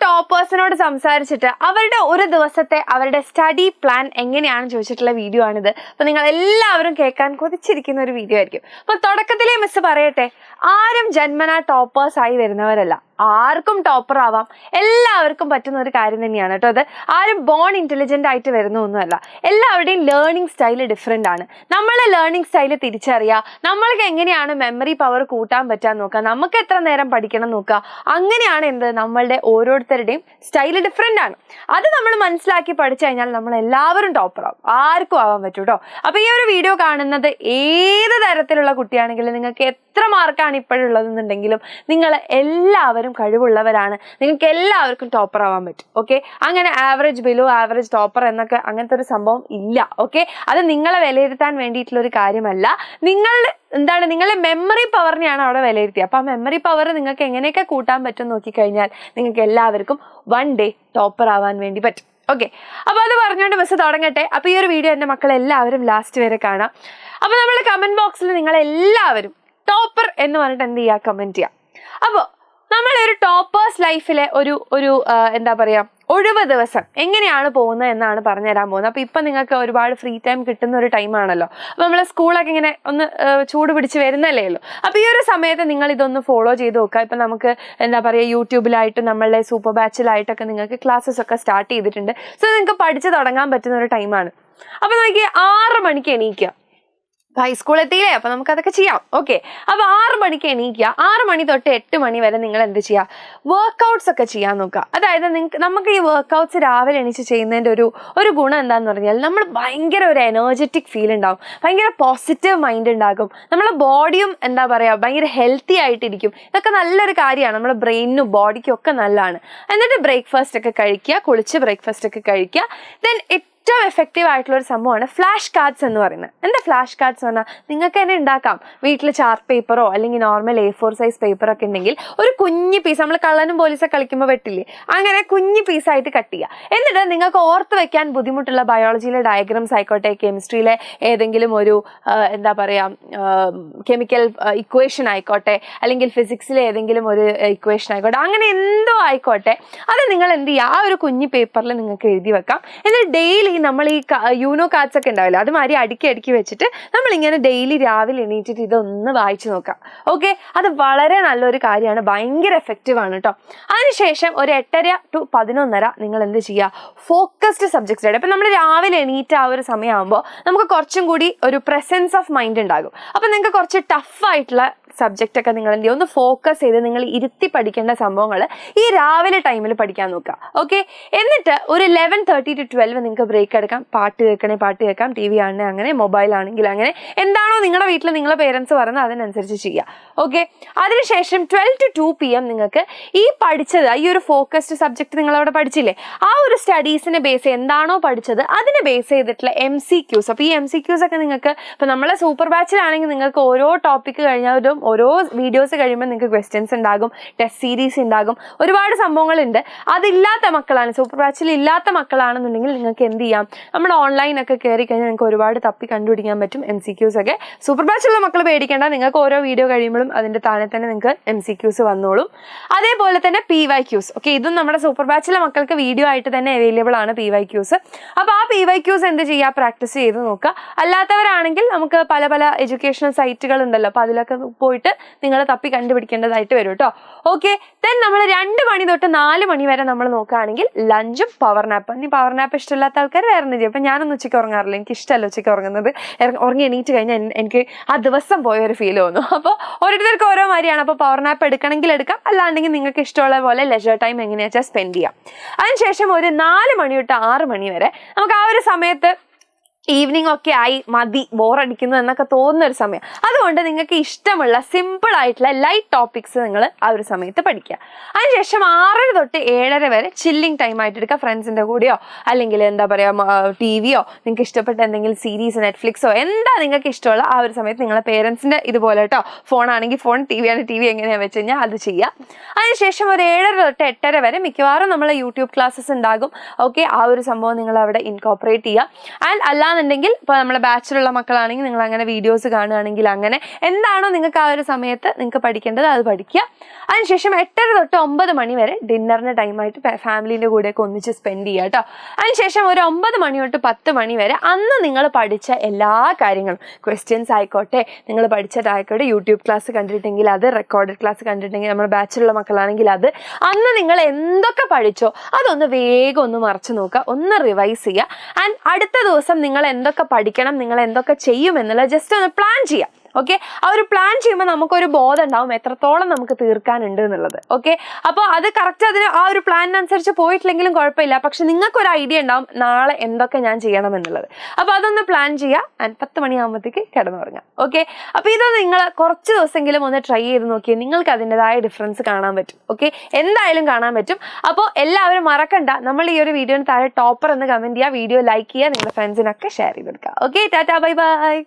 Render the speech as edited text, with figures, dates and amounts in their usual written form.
ടോപ്പേഴ്സിനോട് സംസാരിച്ചിട്ട് അവരുടെ ഒരു ദിവസത്തെ അവരുടെ സ്റ്റഡി പ്ലാൻ എങ്ങനെയാണെന്ന് ചോദിച്ചിട്ടുള്ള വീഡിയോ ആണിത്. അപ്പോൾ നിങ്ങൾ എല്ലാവരും കേൾക്കാൻ കൊതിച്ചിരിക്കുന്ന ഒരു വീഡിയോ ആയിരിക്കും. അപ്പോൾ തുടക്കത്തിലേ മിസ് പറയട്ടെ, ആരും ജന്മനാ ടോപ്പേഴ്സ് ആയി വരുന്നവരല്ല. ആർക്കും ടോപ്പർ ആവാം, എല്ലാവർക്കും പറ്റുന്ന ഒരു കാര്യം തന്നെയാണ് കേട്ടോ അത്. ആരും ബോൺ ഇന്റലിജന്റ് ആയിട്ട് വരുന്നൊന്നുമല്ല. എല്ലാവരുടെയും ലേണിംഗ് സ്റ്റൈല് ഡിഫറെൻ്റ് ആണ്. നമ്മളെ ലേണിംഗ് സ്റ്റൈല് തിരിച്ചറിയുക, നമ്മൾക്ക് എങ്ങനെയാണ് മെമ്മറി പവർ കൂട്ടാൻ പറ്റാൻ നോക്കുക, നമുക്ക് എത്ര നേരം പഠിക്കണം നോക്കുക. അങ്ങനെയാണ് എന്ത്, നമ്മളുടെ ഓരോരുത്തരുടെയും സ്റ്റൈല് ഡിഫറെൻ്റ് ആണ്. അത് നമ്മൾ മനസ്സിലാക്കി പഠിച്ചു കഴിഞ്ഞാൽ നമ്മൾ എല്ലാവരും ടോപ്പർ ആവും, ആർക്കും ആവാൻ പറ്റും കേട്ടോ. അപ്പോൾ ഈ ഒരു വീഡിയോ കാണുന്നത് ഏത് തരത്തിലുള്ള കുട്ടിയാണെങ്കിലും നിങ്ങൾക്ക് എത്ര മാർക്കാണ് ഇപ്പോഴുള്ളതെന്നുണ്ടെങ്കിലും നിങ്ങൾ എല്ലാവരും കഴിവുള്ളവരാണ്, നിങ്ങൾക്ക് എല്ലാവർക്കും ടോപ്പർ ആവാൻ പറ്റും. ഓക്കെ, അങ്ങനെ ആവറേജ് ബിലോ ആവറേജ് ടോപ്പർ എന്നൊക്കെ അങ്ങനത്തെ ഒരു സംഭവം ഇല്ല. ഓക്കെ, അത് നിങ്ങളെ വിലയിരുത്താൻ വേണ്ടിയിട്ടുള്ള ഒരു കാര്യമല്ല. നിങ്ങളെ മെമ്മറി പവറിനെയാണ് അവിടെ വിലയിരുത്തിയത്. അപ്പോൾ ആ മെമ്മറി പവർ നിങ്ങൾക്ക് എങ്ങനെയൊക്കെ കൂട്ടാൻ പറ്റും നോക്കിക്കഴിഞ്ഞാൽ നിങ്ങൾക്ക് എല്ലാവർക്കും വൺ ഡേ ടോപ്പർ ആവാൻ വേണ്ടി പറ്റും. ഓക്കെ, അപ്പോൾ അത് പറഞ്ഞുകൊണ്ട് ബസ് തുടങ്ങട്ടെ. അപ്പോൾ ഈ ഒരു വീഡിയോ എൻ്റെ മക്കളെല്ലാവരും ലാസ്റ്റ് വരെ കാണാം. അപ്പോൾ നമ്മൾ കമൻറ്റ് ബോക്സിൽ നിങ്ങളെല്ലാവരും ടോപ്പർ എന്ന് പറഞ്ഞിട്ട് എന്ത് ചെയ്യുക, കമൻറ്റ് ചെയ്യാം. അപ്പോൾ നമ്മളൊരു ടോപ്പേഴ്സ് ലൈഫിലെ ഒരു എന്താ പറയുക, ഒഴിവ് ദിവസം എങ്ങനെയാണ് പോകുന്നത് എന്നാണ് പറഞ്ഞുതരാൻ പോകുന്നത്. അപ്പോൾ ഇപ്പം നിങ്ങൾക്ക് ഒരുപാട് ഫ്രീ ടൈം കിട്ടുന്ന ഒരു ടൈമാണല്ലോ. അപ്പോൾ നമ്മളെ സ്കൂളൊക്കെ ഇങ്ങനെ ഒന്ന് ചൂട് പിടിച്ച് വരുന്നല്ലേ ഉള്ളൂ. അപ്പോൾ ഈ ഒരു സമയത്ത് നിങ്ങൾ ഇതൊന്ന് ഫോളോ ചെയ്ത് നോക്കുക. ഇപ്പം നമുക്ക് എന്താ പറയുക, യൂട്യൂബിലായിട്ട് നമ്മളുടെ സൂപ്പർ ബാച്ചിലായിട്ടൊക്കെ നിങ്ങൾക്ക് ക്ലാസ്സസ് ഒക്കെ സ്റ്റാർട്ട് ചെയ്തിട്ടുണ്ട്. സോ നിങ്ങൾക്ക് പഠിച്ച് തുടങ്ങാൻ പറ്റുന്ന ഒരു ടൈമാണ്. അപ്പോൾ നമുക്ക് 6 മണിക്ക് എണീക്കുക. ഹൈസ്കൂൾ എത്തിയില്ലേ, അപ്പോൾ നമുക്ക് അതൊക്കെ ചെയ്യാം. ഓക്കെ, അപ്പോൾ 6 മണിക്ക് എണീക്കുക. 6 മണി തൊട്ട് 8 മണി വരെ നിങ്ങൾ എന്ത് ചെയ്യുക, വർക്കൗട്ട്സ് ഒക്കെ ചെയ്യാൻ നോക്കുക. അതായത് നമുക്ക് ഈ വർക്കൗട്ട്സ് രാവിലെ എണീച്ച് ചെയ്യുന്നതിൻ്റെ ഒരു ഗുണം എന്താണെന്ന് പറഞ്ഞാൽ നമ്മൾ ഭയങ്കര ഒരു എനർജറ്റിക് ഫീൽ ഉണ്ടാകും, ഭയങ്കര പോസിറ്റീവ് മൈൻഡ് ഉണ്ടാകും, നമ്മളെ ബോഡിയും എന്താ പറയുക ഭയങ്കര ഹെൽത്തി ആയിട്ടിരിക്കും. ഇതൊക്കെ നല്ലൊരു കാര്യമാണ്, നമ്മുടെ ബ്രെയിനിനും ബോഡിക്കും ഒക്കെ നല്ലതാണ്. എന്നിട്ട് ബ്രേക്ക്ഫാസ്റ്റ് ഒക്കെ കഴിക്കുക, കുളിച്ച് ബ്രേക്ക്ഫാസ്റ്റ് ഒക്കെ കഴിക്കുക. ദെൻ ഏറ്റവും എഫക്റ്റീവ് ആയിട്ടുള്ള ഒരു സംഭവമാണ് ഫ്ലാഷ് കാർഡ്സ് എന്ന് പറയുന്നത്. എന്താ ഫ്ലാഷ് കാർഡ്സ് പറഞ്ഞാൽ നിങ്ങൾക്ക് തന്നെ ഉണ്ടാക്കാം. വീട്ടിൽ ചാർട്ട് പേപ്പറോ അല്ലെങ്കിൽ നോർമൽ A4 സൈസ് പേപ്പറൊക്കെ ഉണ്ടെങ്കിൽ ഒരു കുഞ്ഞ് പീസ്, നമ്മൾ കള്ളനും പോലീസൊക്കെ കളിക്കുമ്പോൾ വെട്ടില്ലേ, അങ്ങനെ കുഞ്ഞ് പീസായിട്ട് കട്ട് ചെയ്യുക. എന്നിട്ട് നിങ്ങൾക്ക് ഓർത്ത് വെക്കാൻ ബുദ്ധിമുട്ടുള്ള ബയോളജിയിലെ ഡയഗ്രാംസ് ആയിക്കോട്ടെ, കെമിസ്ട്രിയിലെ ഏതെങ്കിലും ഒരു എന്താ പറയുക കെമിക്കൽ ഇക്വേഷൻ ആയിക്കോട്ടെ, അല്ലെങ്കിൽ ഫിസിക്സിലെ ഏതെങ്കിലും ഒരു ഇക്വേഷൻ ആയിക്കോട്ടെ, അങ്ങനെ എന്തോ ആയിക്കോട്ടെ, അത് നിങ്ങൾ എന്ത് ചെയ്യുക, ആ ഒരു കുഞ്ഞ് പേപ്പറിൽ നിങ്ങൾക്ക് എഴുതി വെക്കാം. എന്നിട്ട് ഡെയിലി നമ്മൾ ഈ യൂനോ കാർഡ്സ് ഒക്കെ ഉണ്ടാവില്ല, അതുമാതിരി അടുക്കി വെച്ചിട്ട് നമ്മളിങ്ങനെ ഡെയിലി രാവിലെ എണീറ്റിട്ട് ഇതൊന്ന് വായിച്ചു നോക്കാം. ഓക്കെ, അത് വളരെ നല്ലൊരു കാര്യമാണ്, ഭയങ്കര എഫക്റ്റീവ് ആണ് കേട്ടോ. അതിനുശേഷം ഒരു 8:30 to 11:30 നിങ്ങൾ എന്ത് ചെയ്യുക, ഫോക്കസ്ഡ് സബ്ജക്ട്സ് ആയിട്ട്. അപ്പം നമ്മൾ രാവിലെ എണീറ്റ് ആ ഒരു സമയമാകുമ്പോൾ നമുക്ക് കുറച്ചും കൂടി ഒരു പ്രസൻസ് ഓഫ് മൈൻഡ് ഉണ്ടാകും. അപ്പം നിങ്ങൾക്ക് കുറച്ച് ടഫായിട്ടുള്ള സബ്ജക്റ്റ് ഒക്കെ നിങ്ങൾ എന്ത് ചെയ്യുക, ഒന്ന് ഫോക്കസ് ചെയ്ത് നിങ്ങൾ ഇരുത്തി പഠിക്കേണ്ട സംഭവങ്ങൾ ഈ രാവിലെ ടൈമിൽ പഠിക്കാൻ നോക്കുക. ഓക്കെ, എന്നിട്ട് ഒരു 11:30 to 12 നിങ്ങൾക്ക് ബ്രേക്ക് എടുക്കാം. പാട്ട് കേൾക്കാം, TV ആണെങ്കിൽ അങ്ങനെ, മൊബൈൽ ആണെങ്കിൽ അങ്ങനെ, എന്താണോ നിങ്ങളുടെ വീട്ടിൽ നിങ്ങളെ പേരൻസ് പറയുന്നത് അതിനനുസരിച്ച് ചെയ്യുക. ഓക്കെ, അതിനുശേഷം 12 to 2 PM നിങ്ങൾക്ക് ഈ പഠിച്ചത്, ഈ ഒരു ഫോക്കസ്ഡ് സബ്ജക്റ്റ് നിങ്ങളവിടെ പഠിച്ചില്ലേ, ആ ഒരു സ്റ്റഡീസിനെ ബേസ് എന്താണോ പഠിച്ചത് അതിനെ ബേസ് ചെയ്തിട്ടുള്ള MCQs. അപ്പോൾ ഈ MCQs ഒക്കെ നിങ്ങൾക്ക് ഇപ്പോൾ നമ്മളെ സൂപ്പർ ബാച്ചിലാണെങ്കിൽ നിങ്ങൾക്ക് ഓരോ ടോപ്പിക്ക് കഴിഞ്ഞാലും ഓരോ വീഡിയോസ് കഴിയുമ്പോൾ നിങ്ങൾക്ക് ക്വസ്റ്റ്യൻസ് ഉണ്ടാകും, ടെസ്റ്റ് സീരീസ് ഉണ്ടാകും, ഒരുപാട് സംഭവങ്ങളുണ്ട്. അതില്ലാത്ത മക്കളാണ്, സൂപ്പർ ബാച്ചിൽ ഇല്ലാത്ത മക്കളാണെന്നുണ്ടെങ്കിൽ നിങ്ങൾക്ക് എന്ത് ചെയ്യാം, നമ്മുടെ ഓൺലൈനൊക്കെ കയറി കഴിഞ്ഞാൽ നിങ്ങൾക്ക് ഒരുപാട് തപ്പി കണ്ടുപിടിക്കാൻ പറ്റും MCQs ഒക്കെ. സൂപ്പർ ബാച്ചിലുള്ള മക്കൾ പേടിക്കേണ്ട, നിങ്ങൾക്ക് ഓരോ വീഡിയോ കഴിയുമ്പോഴും അതിൻ്റെ താഴെ തന്നെ നിങ്ങൾക്ക് MCQs വന്നോളും. അതേപോലെ തന്നെ PYQs. ഓക്കെ, ഇതും നമ്മുടെ സൂപ്പർ ബാച്ചിലെ മക്കൾക്ക് വീഡിയോ ആയിട്ട് തന്നെ അവൈലബിൾ ആണ് PYQs. അപ്പോൾ ആ PYQs എന്ത് ചെയ്യുക, പ്രാക്ടീസ് ചെയ്ത് നോക്കുക. അല്ലാത്തവരാണെങ്കിൽ നമുക്ക് പല എഡ്യൂക്കേഷണൽ സൈറ്റുകൾ ഉണ്ടല്ലോ, അപ്പോൾ അതിലൊക്കെ പോയിട്ട് നിങ്ങൾ തപ്പി കണ്ടുപിടിക്കേണ്ടതായിട്ട് വരും കേട്ടോ. ഓക്കെ, ദെൻ നമ്മൾ 2 മണി തൊട്ട് 4 മണി വരെ നമ്മൾ നോക്കുകയാണെങ്കിൽ ലഞ്ചും പവർ നാപ്പ്. ഇനി പവർ നാപ്പ് ഇഷ്ടമില്ലാത്ത ആൾക്കാർ വേറെ എന്ത് ചെയ്യും. അപ്പം ഞാനൊന്നും ഉച്ചയ്ക്ക് ഉറങ്ങാറില്ല, എനിക്ക് ഇഷ്ടമല്ല ഉച്ചയ്ക്ക് ഉറങ്ങുന്നത്. ഉറങ്ങി എണീറ്റ് കഴിഞ്ഞാൽ എനിക്ക് ആ ദിവസം പോയൊരു ഫീൽ തോന്നും. അപ്പോൾ ഓരോരുത്തർക്ക് ഓരോ മാതിരിയാണ്. അപ്പോൾ പവർ നാപ്പ് എടുക്കണമെങ്കിൽ എടുക്കാം, അല്ലാണ്ടെങ്കിൽ നിങ്ങൾക്ക് ഇഷ്ടമുള്ള പോലെ ലെജർ ടൈം എങ്ങനെയാ വെച്ചാൽ സ്പെൻഡ് ചെയ്യാം. അതിനുശേഷം ഒരു 4 മണി തൊട്ട് 6 മണി വരെ നമുക്ക് ആ ഒരു സമയത്ത് ഈവനിങ് ഒക്കെ ആയി മതി, ബോറടിക്കുന്നു എന്നൊക്കെ തോന്നുന്ന ഒരു സമയം. അതുകൊണ്ട് നിങ്ങൾക്ക് ഇഷ്ടമുള്ള സിമ്പിൾ ആയിട്ടുള്ള ലൈറ്റ് ടോപ്പിക്സ് നിങ്ങൾ ആ ഒരു സമയത്ത് പഠിക്കുക. അതിനുശേഷം 6 തൊട്ട് 7:30 വരെ ചില്ലിങ് ടൈം ആയിട്ട് എടുക്കുക. ഫ്രണ്ട്സിൻ്റെ കൂടെയോ അല്ലെങ്കിൽ എന്താ പറയുക TVയോ, നിങ്ങൾക്ക് ഇഷ്ടപ്പെട്ട എന്തെങ്കിലും സീരീസ്, നെറ്റ്ഫ്ലിക്സോ എന്താ നിങ്ങൾക്ക് ഇഷ്ടമുള്ള ആ ഒരു സമയത്ത് നിങ്ങളെ പേരൻസിൻ്റെ ഇതുപോലെ കേട്ടോ, ഫോണാണെങ്കിൽ ഫോൺ, TV ആണെങ്കിൽ TV എങ്ങനെയാണെന്ന് വെച്ച് കഴിഞ്ഞാൽ അത് ചെയ്യുക. അതിനുശേഷം ഒരു 7:30 തൊട്ട് 8:30 വരെ മിക്കവാറും നമ്മളെ യൂട്യൂബ് ക്ലാസ്സസ് ഉണ്ടാകും. ഓക്കെ, ആ ഒരു സംഭവം നിങ്ങൾ അവിടെ ഇൻകോപ്പറേറ്റ് ചെയ്യുക. ആൻഡ് അല്ലാന്നുണ്ടെങ്കിൽ ഇപ്പോൾ നമ്മളെ ബാച്ചിലുള്ള മക്കളാണെങ്കിൽ നിങ്ങൾ അങ്ങനെ വീഡിയോസ് കാണുകയാണെങ്കിൽ അങ്ങനെ എന്താണോ നിങ്ങൾക്ക് ആ ഒരു സമയത്ത് നിങ്ങൾക്ക് പഠിക്കേണ്ടത് അത് പഠിക്കുക. അതിനുശേഷം 8:30 തൊട്ട് 9 മണി വരെ ഡിന്നറിന് ടൈമായിട്ട് ഫാമിലീൻ്റെ കൂടെയൊക്കെ ഒന്നിച്ച് സ്പെൻഡ് ചെയ്യുക കേട്ടോ. അതിനുശേഷം ഒരു 9 മണി തൊട്ട് 10 മണി വരെ അന്ന് നിങ്ങൾ പഠിച്ച എല്ലാ കാര്യങ്ങളും, ക്വസ്റ്റ്യൻസ് ആയിക്കോട്ടെ, നിങ്ങൾ പഠിച്ചതായിക്കോട്ടെ, യൂട്യൂബ് ക്ലാസ് കണ്ടിട്ടെങ്കിൽ അത്, റെക്കോർഡഡ് ക്ലാസ് കണ്ടിട്ടെങ്കിൽ നമ്മുടെ ബാച്ചിലുള്ള മക്കളാണെങ്കിൽ അത്, അന്ന് നിങ്ങൾ എന്തൊക്കെ പഠിച്ചോ അതൊന്ന് വേഗം ഒന്ന് മറച്ചു നോക്കുക, ഒന്ന് റിവൈസ് ചെയ്യുക. ആൻഡ് അടുത്ത ദിവസം നിങ്ങൾ എന്തൊക്കെ പഠിക്കണം, നിങ്ങൾ എന്തൊക്കെ ചെയ്യും എന്നുള്ളത് ജസ്റ്റ് ഒന്ന് പ്ലാൻ ചെയ്യാം. ഓക്കെ, ആ ഒരു പ്ലാൻ ചെയ്യുമ്പോൾ നമുക്കൊരു ബോധം ഉണ്ടാവും എത്രത്തോളം നമുക്ക് തീർക്കാനുണ്ട് എന്നുള്ളത്. ഓക്കെ, അപ്പോൾ അത് കറക്റ്റ് അതിന് ആ ഒരു പ്ലാനിനനുസരിച്ച് പോയിട്ടില്ലെങ്കിലും കുഴപ്പമില്ല, പക്ഷെ നിങ്ങൾക്കൊരു ഐഡിയ ഉണ്ടാവും നാളെ എന്തൊക്കെ ഞാൻ ചെയ്യണം എന്നുള്ളത്. അപ്പോൾ അതൊന്ന് പ്ലാൻ ചെയ്യുക. ആൻഡ് 10 മണിയാകുമ്പോഴത്തേക്ക് കിടന്നുറങ്ങാം. ഓക്കെ, അപ്പോൾ ഇത് നിങ്ങൾ കുറച്ച് ദിവസമെങ്കിലും ഒന്ന് ട്രൈ ചെയ്ത് നോക്കിയാൽ നിങ്ങൾക്ക് അതിൻ്റെതായ ഡിഫറൻസ് കാണാൻ പറ്റും. ഓക്കെ, എന്തായാലും കാണാൻ പറ്റും. അപ്പോൾ എല്ലാവരും മറക്കണ്ട, നമ്മൾ ഈ ഒരു വീഡിയോന് താഴെ ടോപ്പർ എന്ന് കമൻറ്റ് ചെയ്യുക, വീഡിയോ ലൈക്ക് ചെയ്യുക, നിങ്ങളുടെ ഫ്രണ്ട്സിനൊക്കെ ഷെയർ ചെയ്തെടുക്കുക. Okay, Tata, bye bye.